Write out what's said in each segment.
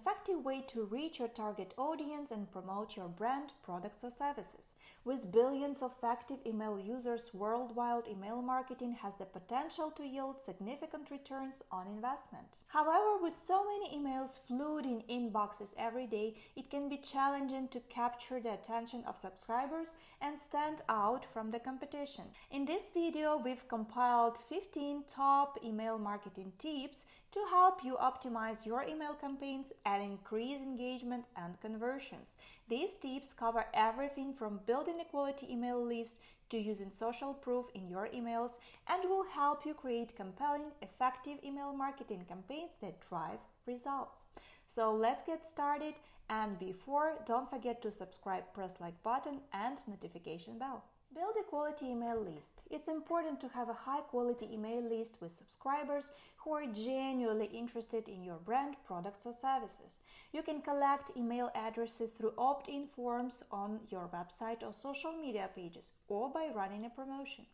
effective way to reach your target audience and promote your brand, products, or services. With billions of active email users worldwide, email marketing has the potential to yield significant returns on investment. However, with so many emails flooding inboxes every day, it can be challenging to capture the attention of subscribers and stand out from the competition. In this video, we've compiled 15 top email marketing tips to help you optimize your email campaigns and increase engagement and conversions. These tips cover everything from building a quality email list to using social proof in your emails and will help you create compelling, effective email marketing campaigns that drive results. So let's get started, and before, don't forget to subscribe, press like button and notification bell. Build a quality email list. It's important to have a high-quality email list with subscribers who are genuinely interested in your brand, products, or services. You can collect email addresses through opt-in forms on your website or social media pages, or by running a promotion.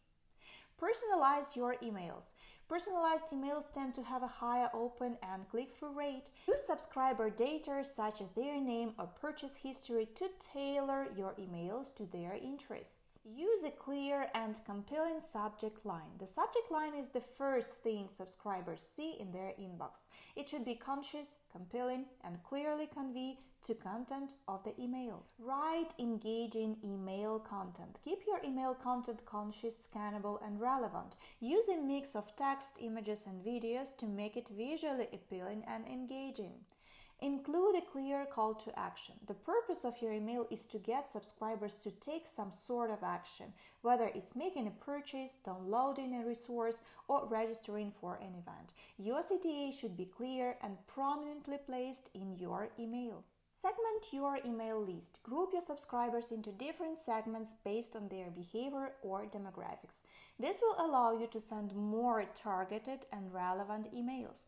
Personalize your emails. Personalized emails tend to have a higher open and click-through rate. Use subscriber data such as their name or purchase history to tailor your emails to their interests. Use a clear and compelling subject line. The subject line is the first thing subscribers see in their inbox. It should be conscious, compelling, and clearly convey to content of the email. Write engaging email content. Keep your email content conscious, scannable, and relevant. Use a mix of text, images, and videos to make it visually appealing and engaging. Include a clear call to action. The purpose of your email is to get subscribers to take some sort of action, whether it's making a purchase, downloading a resource, or registering for an event. Your CTA should be clear and prominently placed in your email. Segment your email list. Group your subscribers into different segments based on their behavior or demographics. This will allow you to send more targeted and relevant emails.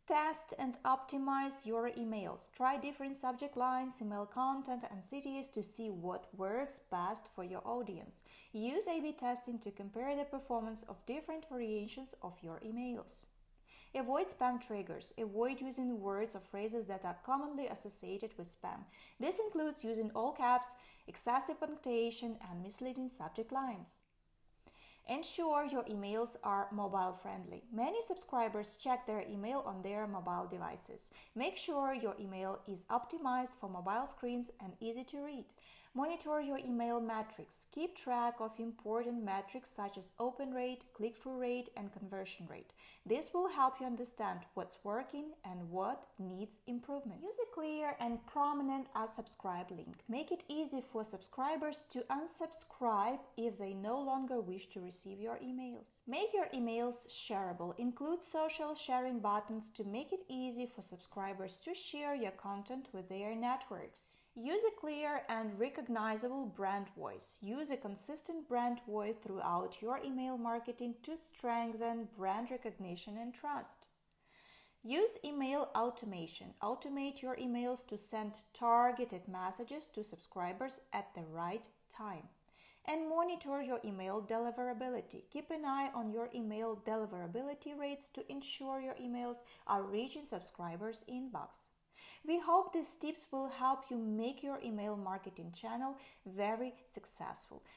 Test and optimize your emails. Try different subject lines, email content, and cities to see what works best for your audience. Use A/B testing to compare the performance of different variations of your emails. Avoid spam triggers. Avoid using words or phrases that are commonly associated with spam. This includes using all caps, excessive punctuation, and misleading subject lines. Ensure your emails are mobile friendly. Many subscribers check their email on their mobile devices. Make sure your email is optimized for mobile screens and easy to read. Monitor your email metrics. Keep track of important metrics such as open rate, click-through rate, and conversion rate. This will help you understand what's working and what needs improvement. Use a clear and prominent unsubscribe link. Make it easy for subscribers to unsubscribe if they no longer wish to receive your emails. Make your emails shareable. Include social sharing buttons to make it easy for subscribers to share your content with their networks. Use a clear and recognizable brand voice. Use a consistent brand voice throughout your email marketing to strengthen brand recognition and trust. Use email automation. Automate your emails to send targeted messages to subscribers at the right time. And monitor your email deliverability. Keep an eye on your email deliverability rates to ensure your emails are reaching subscribers' inbox. We hope these tips will help you make your email marketing channel very successful.